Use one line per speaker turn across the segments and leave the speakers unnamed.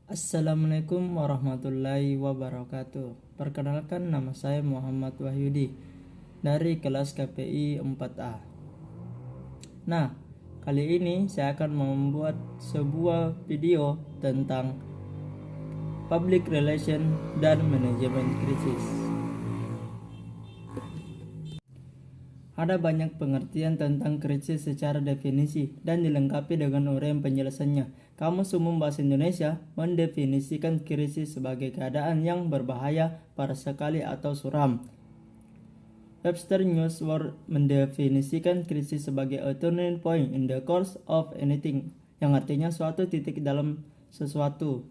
Assalamualaikum warahmatullahi wabarakatuh. Perkenalkan, nama saya Muhammad Wahyudi dari kelas KPI 4A. Nah, kali ini saya akan membuat sebuah video tentang public relation dan manajemen krisis. Ada banyak pengertian tentang krisis secara definisi dan dilengkapi dengan uraian penjelasannya. Kamus Umum Bahasa Indonesia mendefinisikan krisis sebagai keadaan yang berbahaya, parah sekali atau suram. Webster News World mendefinisikan krisis sebagai a turning point in the course of anything, yang artinya suatu titik dalam sesuatu.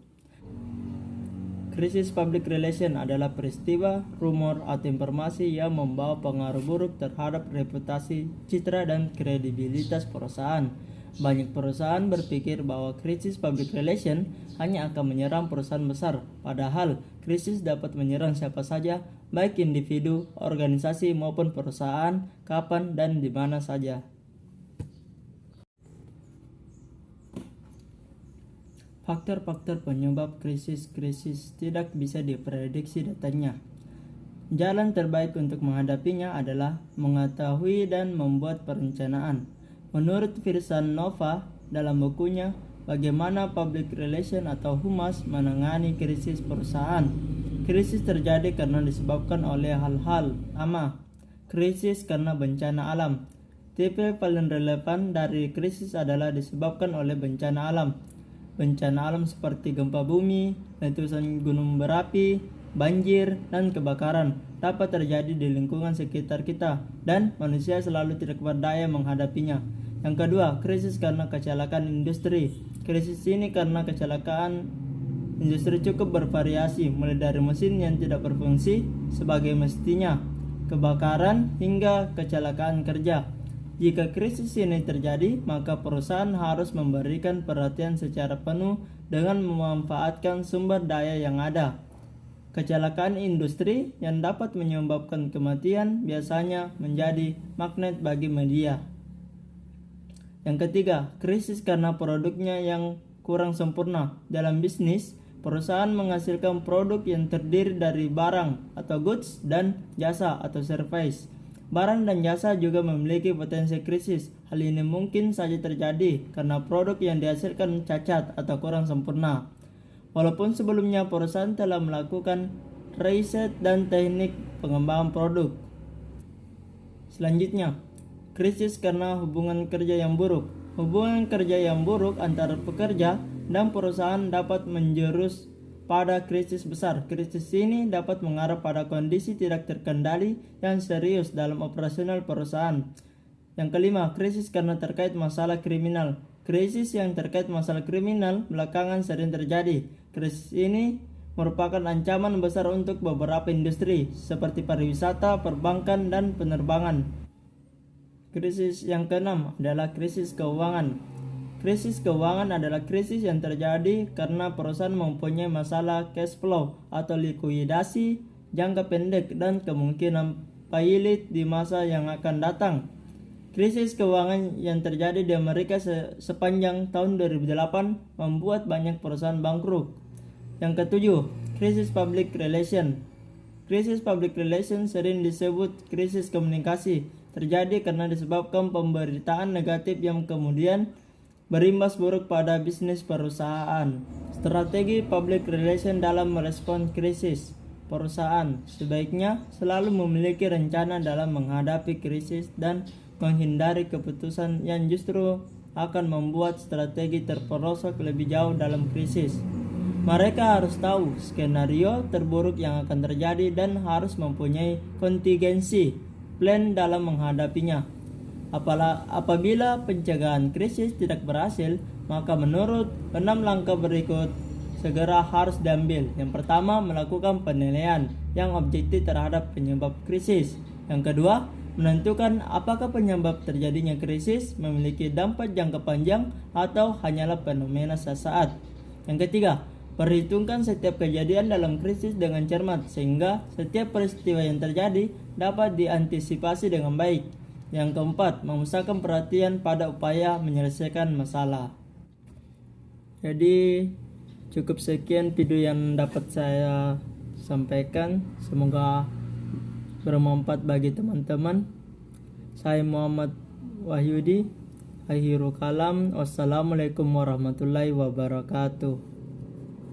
Krisis public relation adalah peristiwa, rumor, atau informasi yang membawa pengaruh buruk terhadap reputasi, citra, dan kredibilitas perusahaan. Banyak perusahaan berpikir bahwa krisis public relation hanya akan menyerang perusahaan besar, padahal krisis dapat menyerang siapa saja, baik individu, organisasi, maupun perusahaan, kapan dan di mana saja. Faktor-faktor penyebab krisis tidak bisa diprediksi datanya. Jalan terbaik untuk menghadapinya adalah mengetahui dan membuat perencanaan. Menurut Virsan Nova dalam bukunya Bagaimana Public Relation atau Humas Menangani Krisis Perusahaan, krisis terjadi karena disebabkan oleh hal-hal pertama, krisis karena bencana alam. Tipe paling relevan dari krisis adalah disebabkan oleh bencana alam. Bencana alam seperti gempa bumi, letusan gunung berapi, banjir, dan kebakaran dapat terjadi di lingkungan sekitar kita dan manusia selalu tidak berdaya menghadapinya. Yang kedua, krisis karena kecelakaan industri. Krisis ini karena kecelakaan industri cukup bervariasi, mulai dari mesin yang tidak berfungsi sebagai mestinya, kebakaran, hingga kecelakaan kerja. Jika krisis ini terjadi, maka perusahaan harus memberikan perhatian secara penuh dengan memanfaatkan sumber daya yang ada. Kecelakaan industri yang dapat menyebabkan kematian biasanya menjadi magnet bagi media. Yang ketiga, krisis karena produknya yang kurang sempurna. Dalam bisnis, perusahaan menghasilkan produk yang terdiri dari barang atau goods dan jasa atau service. Barang dan jasa juga memiliki potensi krisis. Hal ini mungkin saja terjadi karena produk yang dihasilkan cacat atau kurang sempurna. Walaupun sebelumnya perusahaan telah melakukan riset dan teknik pengembangan produk. Selanjutnya, krisis karena hubungan kerja yang buruk. Hubungan kerja yang buruk antara pekerja dan perusahaan dapat menjurus pada krisis besar. Krisis ini dapat mengarah pada kondisi tidak terkendali yang serius dalam operasional perusahaan. Yang kelima, krisis karena terkait masalah kriminal. Krisis yang terkait masalah kriminal belakangan sering terjadi. Krisis ini merupakan ancaman besar untuk beberapa industri seperti pariwisata, perbankan, dan penerbangan. Krisis yang keenam adalah krisis keuangan. Krisis keuangan adalah krisis yang terjadi karena perusahaan mempunyai masalah cash flow atau likuidasi jangka pendek dan kemungkinan pailit di masa yang akan datang. Krisis keuangan yang terjadi di Amerika sepanjang tahun 2008 membuat banyak perusahaan bangkrut. Yang ketujuh, krisis public relation. Krisis public relation sering disebut krisis komunikasi. Terjadi karena disebabkan pemberitaan negatif yang kemudian berimbas buruk pada bisnis perusahaan. Strategi public relation dalam merespon krisis perusahaan sebaiknya selalu memiliki rencana dalam menghadapi krisis dan menghindari keputusan yang justru akan membuat strategi terperosok lebih jauh dalam krisis. Mereka harus tahu skenario terburuk yang akan terjadi dan harus mempunyai kontingensi plan dalam menghadapinya. Apabila pencegahan krisis tidak berhasil, maka menurut 6 langkah berikut segera harus diambil. Yang pertama, melakukan penilaian yang objektif terhadap penyebab krisis. Yang kedua, menentukan apakah penyebab terjadinya krisis memiliki dampak jangka panjang atau hanyalah fenomena sesaat. Yang ketiga, perhitungkan setiap kejadian dalam krisis dengan cermat sehingga setiap peristiwa yang terjadi dapat diantisipasi dengan baik. Yang keempat, memusatkan perhatian pada upaya menyelesaikan masalah. Jadi Cukup sekian video yang dapat saya sampaikan. Semoga bermanfaat bagi teman-teman. Saya Muhammad Wahyudi. Akhirul kalam. Wassalamualaikum warahmatullahi wabarakatuh.